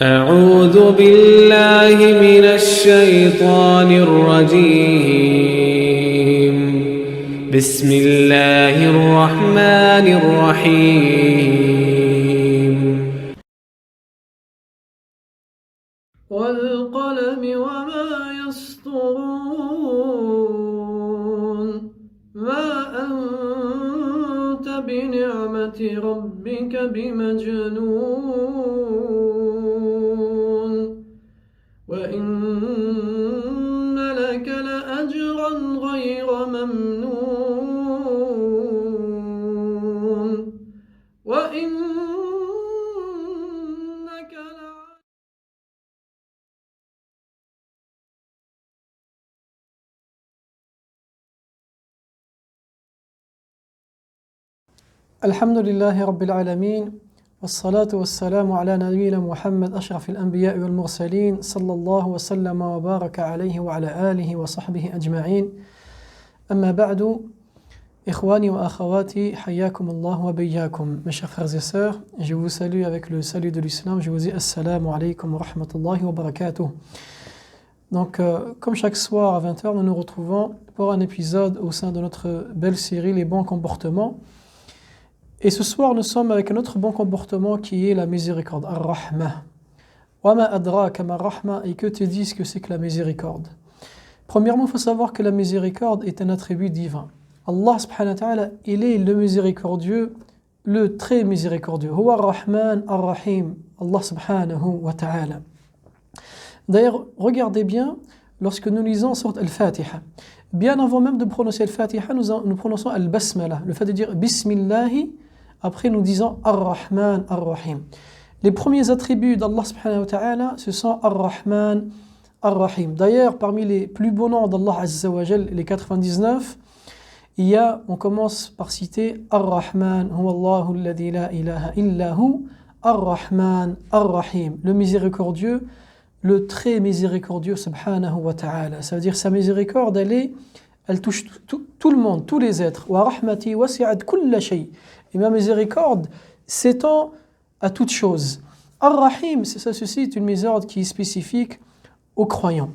أعوذ بالله من الشيطان الرجيم بسم الله الرحمن الرحيم والقلم وما يسطرون ما أنت بنعمة ربك بمجنون وإن لك لأجرا غير ممنون وإنك الحمد لله رب العالمين والصلاة والسلام على نبينا محمد أشرف الأنبياء والمرسلين صلى الله وسلم وبارك عليه وعلى آله وصحبه أجمعين أما بعد إخواني وأخواتي حياكم الله وبياكم. Mes chers frères et sœurs, je vous salue avec le salut de l'islam, je vous dis assalamu alaikum wa rahmatullahi wa barakatuh. Donc comme chaque soir à 20h nous nous retrouvons pour un épisode au sein de notre belle série Les bons comportements. Et ce soir, nous sommes avec un autre bon comportement qui est la miséricorde, ar-rahma. Wa ma adraka ma rahma, et que te disent que c'est que la miséricorde. Premièrement, il faut savoir que la miséricorde est un attribut divin. Allah subhanahu wa ta'ala, il est le miséricordieux, le très miséricordieux. Huwa ar-Rahman ar-Rahim, Allah subhanahu wa ta'ala. D'ailleurs, regardez bien, lorsque nous lisons sourate Al-Fatiha, bien avant même de prononcer Al-Fatiha, nous prononçons Al-Basmala, le fait de dire Bismillahi. Après, nous disons Ar-Rahman, Ar-Rahim. Les premiers attributs d'Allah subhanahu wa ta'ala, ce sont Ar-Rahman, Ar-Rahim. D'ailleurs, parmi les plus beaux noms d'Allah Azza wa Jal, les 99, on commence par citer Ar-Rahman, Huwa Allahu alladhi la ilaha illahu, Ar-Rahman, Ar-Rahim. Le miséricordieux, le très miséricordieux subhanahu wa ta'ala. Ça veut dire sa miséricorde, elle touche tout le monde, tous les êtres. Wa rahmati wasi'at kulla shay. Et ma miséricorde s'étend à toute chose. Ar-Rahim, ceci est une miséricorde qui est spécifique aux croyants.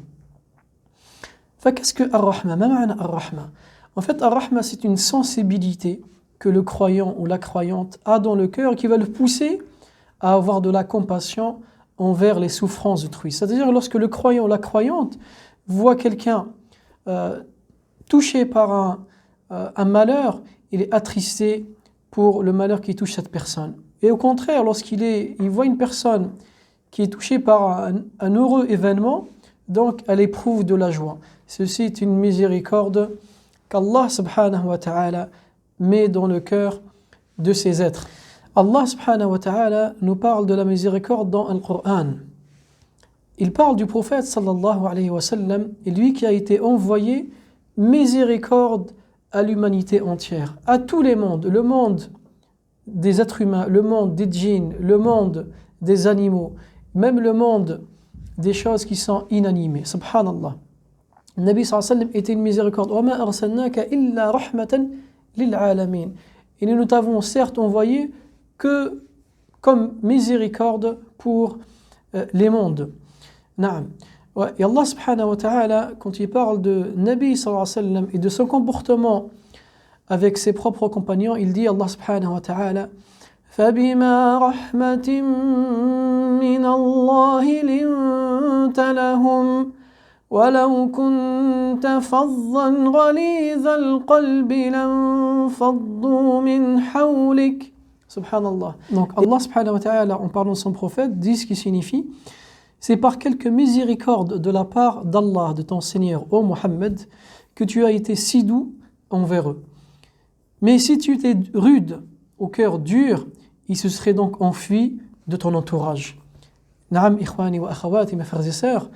Qu'est-ce que Ar-Rahma? Ma ma'ana Ar-Rahma? En fait, Ar-Rahma, c'est une sensibilité que le croyant ou la croyante a dans le cœur qui va le pousser à avoir de la compassion envers les souffrances d'autrui. C'est-à-dire lorsque le croyant ou la croyante voit quelqu'un touché par un malheur, il est attristé pour le malheur qui touche cette personne. Et au contraire, lorsqu'il voit une personne qui est touchée par un heureux événement, donc elle éprouve de la joie. Ceci est une miséricorde qu'Allah subhanahu wa ta'ala met dans le cœur de ses êtres. Allah subhanahu wa ta'ala nous parle de la miséricorde dans le Coran. Il parle du prophète sallallahu alayhi wa sallam, et lui qui a été envoyé miséricorde à l'humanité entière, à tous les mondes, le monde des êtres humains, le monde des djinns, le monde des animaux, même le monde des choses qui sont inanimées. Subhanallah. Le Nabi sallallahu alayhi wa sallam était une miséricorde. Wa ma arsalnaka illa rahmatan lil alamin. Et nous t'avons certes envoyé que comme miséricorde pour les mondes. Naam. Et Allah subhanahu wa ta'ala, quand il parle de Nabi sallallahu alayhi wa sallam et de son comportement avec ses propres compagnons, il dit Allah subhanahu wa ta'ala فَبِمَا رَحْمَةٍ مِّنَ اللَّهِ لِنْتَ لَهُمْ وَلَوْ كُنْتَ فَظًّا غَلِيظَ الْقَلْبِ لَانفَضُّوا مِنْ حَوْلِكَ. Subhanallah. Donc Allah subhanahu wa ta'ala, en parlant de son prophète, dit ce qui signifie: c'est par quelque miséricorde de la part d'Allah, de ton Seigneur, ô Mohammed, que tu as été si doux envers eux. Mais si tu étais rude, au cœur dur, ils se seraient donc enfuis de ton entourage. Naam, ikhwani wa akhawati, mes frères et sœurs,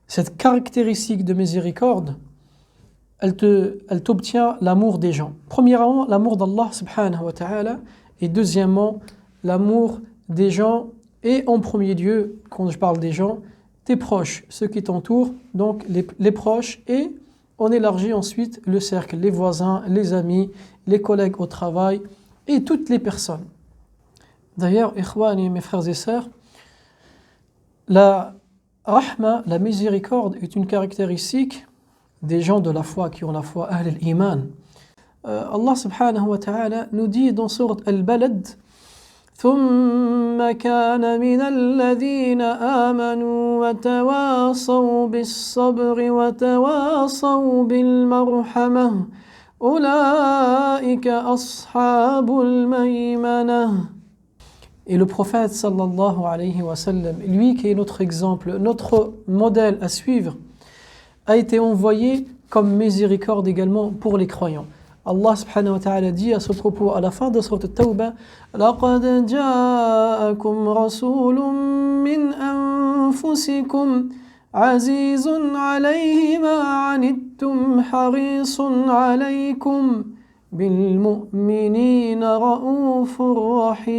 cette caractéristique de miséricorde, elle t'obtient l'amour des gens. Premièrement, l'amour d'Allah subhanahu wa ta'ala, et deuxièmement, l'amour des gens. Et en premier lieu, quand je parle des gens, tes proches, ceux qui t'entourent, donc les proches, et on élargit ensuite le cercle, les voisins, les amis, les collègues au travail, et toutes les personnes. D'ailleurs, ikhwani, mes frères et sœurs, La rahma, la miséricorde, est une caractéristique des gens de la foi qui ont la foi, ahl al-iman. Allah subhanahu wa ta'ala nous dit dans sourate Al-Balad ثم كان من الذين آمنوا وتواصوا بالصبر وتواصوا بالمرحمة أولئك أصحاب الميمنة. Et le prophète sallallahu alayhi wa sallam, lui qui est notre exemple, notre modèle à suivre, a été envoyé comme miséricorde également pour les croyants. Allah subhanahu wa ta'ala dit à ce propos à la fin de sourate At-Tawbah لَقَدْ جَاءَكُمْ رَسُولٌ مِّنْ أَنفُسِكُمْ عَزِيزٌ عَلَيْهِ مَا عَنِتُّمْ حَرِيصٌ عَلَيْكُمْ بِالْمُؤْمِنِينَ رَءُوفٌ رَحِيمٌ.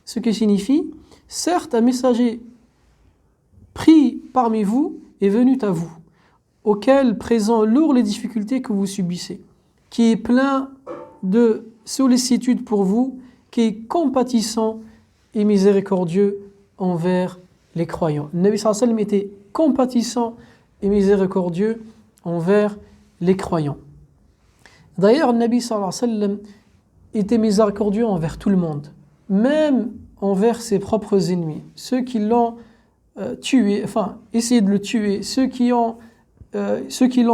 Ce qui signifie, certes un messager pris parmi vous est venu à vous, auquel présent lourd les difficultés que vous subissez, qui est plein de sollicitude pour vous, qui est compatissant et miséricordieux envers les croyants. Le Nabi sallallahu alayhi wa sallam était compatissant et miséricordieux envers les croyants. D'ailleurs, le Nabi sallallahu alayhi wa sallam était miséricordieux envers tout le monde, même envers ses propres ennemis, ceux qui l'ont tué, enfin essayé de le tuer, ceux qui l'ont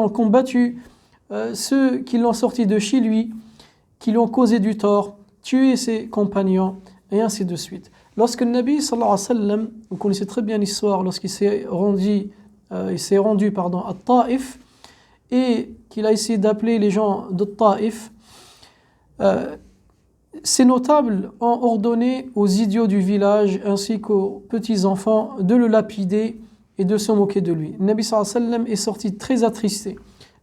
combattu, ceux qui l'ont sorti de chez lui, qui lui ont causé du tort, tué ses compagnons, et ainsi de suite. Lorsque le Nabi sallallahu alayhi wa sallam, vous connaissez très bien l'histoire, lorsqu'il s'est rendu à Taïf, et qu'il a essayé d'appeler les gens de Taïf, ces notables ont ordonné aux idiots du village ainsi qu'aux petits-enfants de le lapider et de se moquer de lui. Le Nabi sallallahu alayhi wa sallam est sorti très attristé,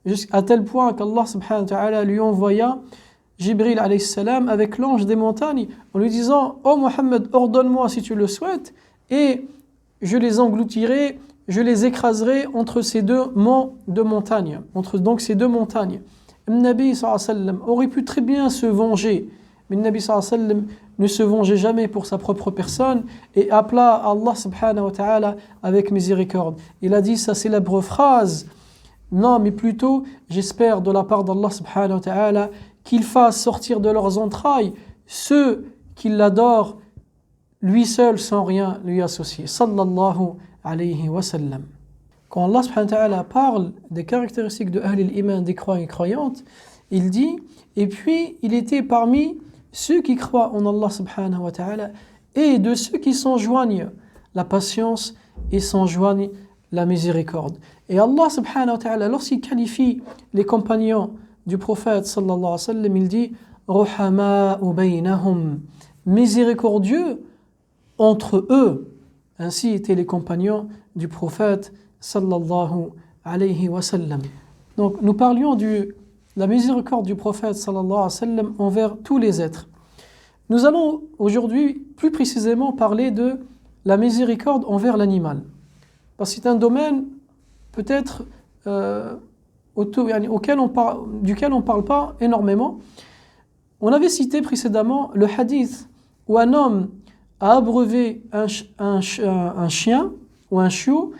jusqu'à tel point qu'Allah subhanahu wa ta'ala lui envoya Jibril alayhi salam avec l'ange des montagnes en lui disant « Oh Mohammed, ordonne-moi si tu le souhaites et je les engloutirai, je les écraserai entre ces deux monts de montagnes, entre donc ces deux montagnes. » Le Nabi sallallahu alayhi wa sallam aurait pu très bien se venger, mais le Nabi sallallahu alayhi wa sallam ne se vengeait jamais pour sa propre personne et appela Allah subhanahu wa ta'ala avec miséricorde. Il a dit sa célèbre phrase « Non, mais plutôt, j'espère de la part d'Allah subhanahu wa ta'ala qu'il fasse sortir de leurs entrailles ceux qui l'adorent, lui seul sans rien lui associer. » Sallallahu alayhi wa sallam. Quand Allah subhanahu wa ta'ala parle des caractéristiques de Ahl al-Iman, des croyants et croyantes, il dit « Et puis, il était parmi ceux qui croient en Allah subhanahu wa ta'ala et de ceux qui s'enjoignent la patience et s'enjoignent la miséricorde. » Et Allah subhanahu wa ta'ala, lorsqu'il qualifie les compagnons du prophète sallallahu alayhi wa sallam, il dit « Ruhama'u baynahum » miséricordieux entre eux. Ainsi étaient les compagnons du prophète sallallahu alayhi wa sallam. Donc nous parlions de la miséricorde du prophète sallallahu alayhi wa sallam envers tous les êtres. Nous allons aujourd'hui plus précisément parler de la miséricorde envers l'animal. Parce que c'est un domaine peut-être duquel on ne parle pas énormément. On avait cité précédemment le hadith où un homme a abreuvé un chien ou un chiot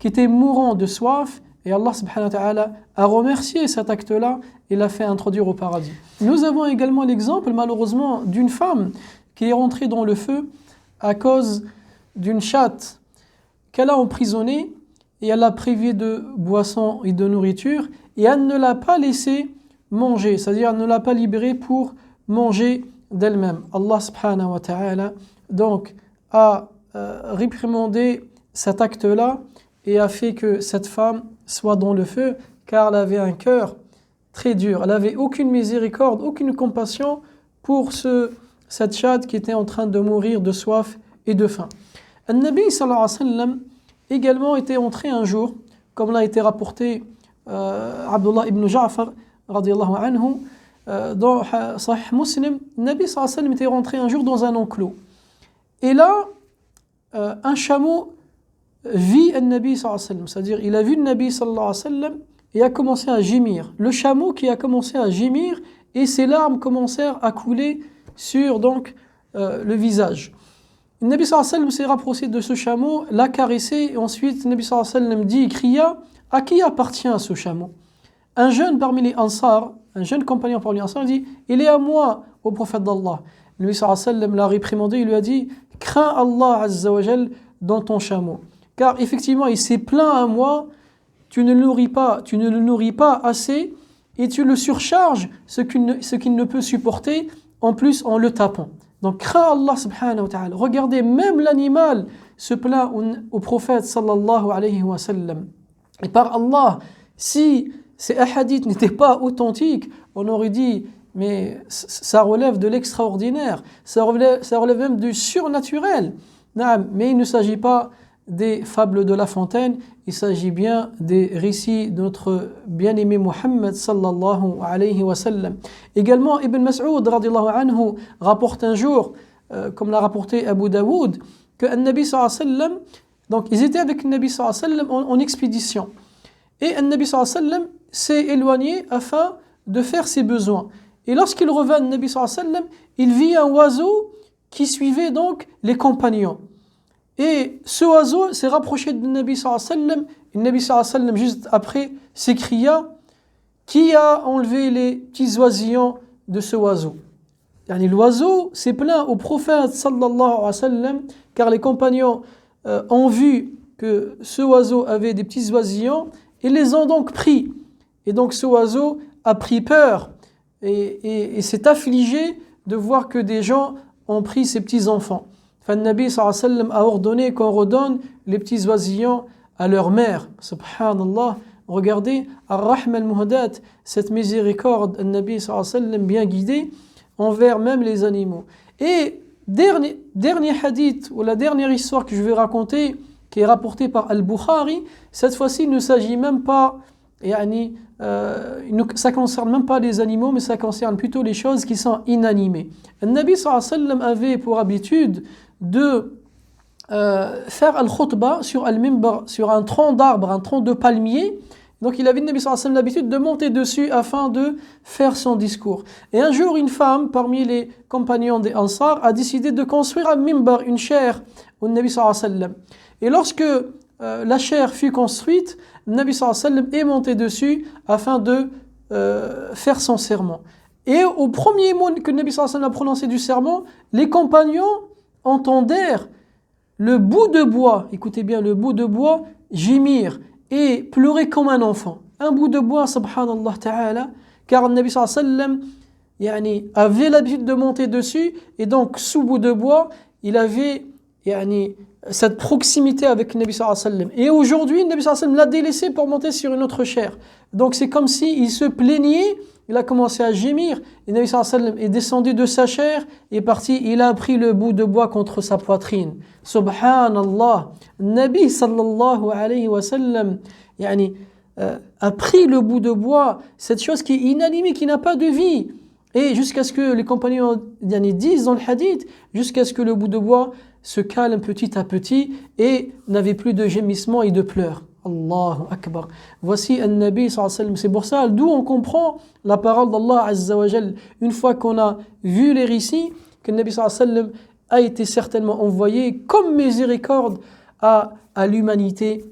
qui était mourant de soif et Allah subhanahu wa ta'ala a remercié cet acte-là et l'a fait introduire au paradis. Nous avons également l'exemple malheureusement d'une femme qui est rentrée dans le feu à cause d'une chatte qu'elle a emprisonnée et elle l'a privée de boissons et de nourriture et elle ne l'a pas laissée manger, c'est-à-dire elle ne l'a pas libérée pour manger d'elle-même. Allah subhanahu wa ta'ala donc a réprimandé cet acte-là et a fait que cette femme soit dans le feu car elle avait un cœur très dur. Elle n'avait aucune miséricorde, aucune compassion pour cette chatte qui était en train de mourir de soif et de faim. Le Nabi sallallahu alayhi wa sallam également était entré un jour, comme l'a été rapporté Abdullah ibn Ja'far radiyallahu anhu dans Sahih Muslim. Le Nabi sallallahu alayhi wa sallam était rentré un jour dans un enclos. Et là, un chameau vit le Nabi sallallahu alayhi wa sallam, c'est-à-dire il a vu le Nabi sallallahu alayhi wa sallam et a commencé à gémir. Le chameau qui a commencé à gémir et ses larmes commencèrent à couler sur donc le visage. le Nabi sallallahu alayhi wa sallam s'est rapproché de ce chameau, l'a caressé, et ensuite le Nabi sallallahu alayhi wa sallam dit, cria, à qui appartient ce chameau? Un jeune parmi les Ansar, un jeune compagnon parmi les Ansar, dit, il est à moi, au prophète d'Allah. Le Nabi sallallahu alayhi wa sallam l'a réprimandé, il lui a dit, crains Allah azza wa jal dans ton chameau. Car effectivement, il s'est plaint à moi, tu ne le nourris pas assez, et tu le surcharges ce qu'il ne peut supporter, en plus en le tapant. Donc crains Allah subhanahu wa ta'ala. Regardez, même l'animal se plaint au prophète sallallahu alayhi wa sallam. Et par Allah, si ces hadiths n'étaient pas authentiques, on aurait dit, mais ça relève de l'extraordinaire, ça relève même du surnaturel. Mais il ne s'agit pas des fables de La Fontaine, il s'agit bien des récits de notre bien-aimé Muhammad sallallahu alayhi wa sallam. Également, Ibn Mas'ud radiallahu anhu rapporte un jour, comme l'a rapporté Abu Daoud, que le Nabi sallallahu alayhi wa sallam, donc ils étaient avec le Nabi sallallahu alayhi wa sallam en expédition. Et le Nabi sallallahu alayhi wa sallam s'est éloigné afin de faire ses besoins. Et lorsqu'il revint, le Nabi sallallahu alayhi wa sallam, il vit un oiseau qui suivait donc les compagnons. Et ce oiseau s'est rapproché du Nabi sallallahu alayhi wa sallam. Et le Nabi sallallahu alayhi wa sallam, juste après, s'écria, qui a enlevé les petits oisillons de ce oiseau? L'oiseau s'est plaint au prophète sallallahu alayhi wa sallam, car les compagnons ont vu que ce oiseau avait des petits oisillons et les ont donc pris. Et donc ce oiseau a pris peur et s'est affligé de voir que des gens ont pris ses petits enfants. Le Nabi sallallahu alayhi wa sallam a ordonné qu'on redonne les petits oisillons à leur mère. Subhanallah, regardez, Ar-Rahma al-Muhdat, cette miséricorde, le Nabi sallallahu alayhi wa sallam bien guidé envers même les animaux. Et dernier hadith, ou la dernière histoire que je vais raconter, qui est rapportée par Al-Bukhari, cette fois-ci il ne s'agit même pas, ça concerne même pas les animaux, mais ça concerne plutôt les choses qui sont inanimées. Le Nabi sallallahu alayhi wa sallam avait pour habitude de faire al-khutbah sur al-mimbar, sur un tronc d'arbre, un tronc de palmier. Donc il avait, le Nabi sallallahu alayhi wa sallam, l'habitude de monter dessus afin de faire son discours. Et un jour, une femme parmi les compagnons des Ansar a décidé de construire un mimbar, une chaire au Nabi sallallahu alayhi wa sallam. Et lorsque la chaire fut construite, le Nabi sallallahu alayhi wa sallam est monté dessus afin de faire son sermon. Et au premier mot que le Nabi sallallahu alayhi wa sallam a prononcé du sermon, les compagnons entendèrent le bout de bois, écoutez bien, le bout de bois gémir et pleurer comme un enfant. Un bout de bois, subhanallah ta'ala, car le Nabi sallallahu alayhi wa sallam avait l'habitude de monter dessus, et donc sous bout de bois, il avait cette proximité avec le Nabi sallallahu alayhi wa sallam. Et aujourd'hui, le Nabi sallallahu alayhi wa sallam l'a délaissé pour monter sur une autre chair. Donc c'est comme s'il se plaignait, il a commencé à gémir, et le Nabi sallallahu alayhi wa sallam est descendu de sa chair, est parti, il a pris le bout de bois contre sa poitrine. Subhanallah, le Nabi sallallahu alayhi wa sallam a pris le bout de bois, cette chose qui est inanimée, qui n'a pas de vie. Et jusqu'à ce que les compagnons disent dans le hadith, jusqu'à ce que le bout de bois se calme petit à petit et n'avait plus de gémissements et de pleurs. Allahu Akbar. Voici un Nabi sallallahu alayhi wa sallam. C'est pour ça, d'où on comprend la parole d'Allah Azza wa Jal. Une fois qu'on a vu les récits, que le Nabi sallallahu alayhi wa sallam a été certainement envoyé comme miséricorde à l'humanité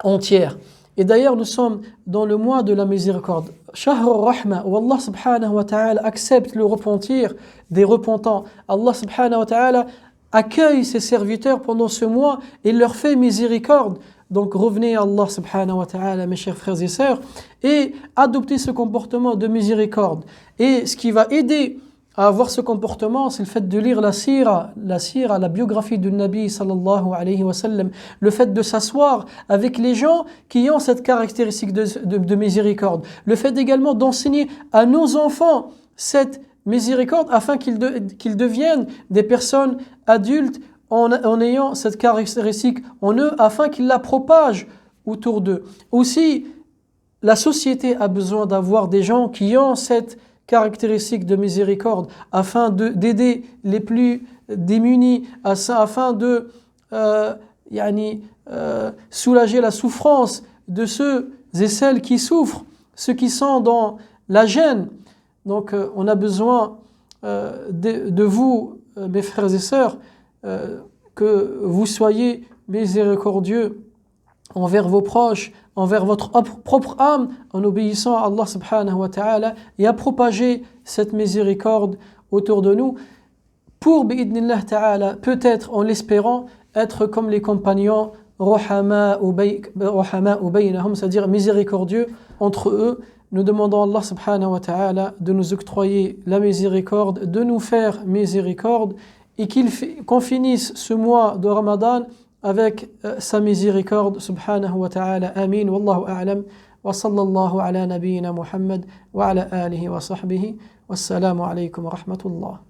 entière. Et d'ailleurs, nous sommes dans le mois de la miséricorde. Shahr al-Rahma, où Allah subhanahu wa ta'ala accepte le repentir des repentants. Allah subhanahu wa ta'ala accueille ses serviteurs pendant ce mois et leur fait miséricorde. Donc revenez à Allah subhanahu wa ta'ala, mes chers frères et sœurs, et adoptez ce comportement de miséricorde. Et ce qui va aider à avoir ce comportement, c'est le fait de lire la sira, la biographie du Nabi sallallahu alayhi wa sallam, le fait de s'asseoir avec les gens qui ont cette caractéristique de miséricorde, le fait également d'enseigner à nos enfants cette miséricorde afin qu'ils deviennent des personnes adultes en ayant cette caractéristique en eux, afin qu'ils la propagent autour d'eux. Aussi, la société a besoin d'avoir des gens qui ont cette caractéristique de miséricorde afin d'aider les plus démunis, afin de soulager la souffrance de ceux et celles qui souffrent, ceux qui sont dans la gêne. Donc on a besoin de vous, mes frères et sœurs, que vous soyez miséricordieux envers vos proches, envers votre propre âme, en obéissant à Allah subhanahu wa ta'ala, et à propager cette miséricorde autour de nous, pour, bi'idnillah ta'ala, peut-être en l'espérant, être comme les compagnons Ruhama ou baynahum, c'est-à-dire miséricordieux entre eux. Nous demandons à Allah subhanahu wa ta'ala de nous octroyer la miséricorde, de nous faire miséricorde, et qu'on finisse ce mois de Ramadan avec sa miséricorde subhanahu wa ta'ala. Amin. Wallahu a'lam. Wa sallallahu ala nabiyyina Muhammad wa ala alihi wa sahbihi. Wassalamu alaykum wa rahmatullah.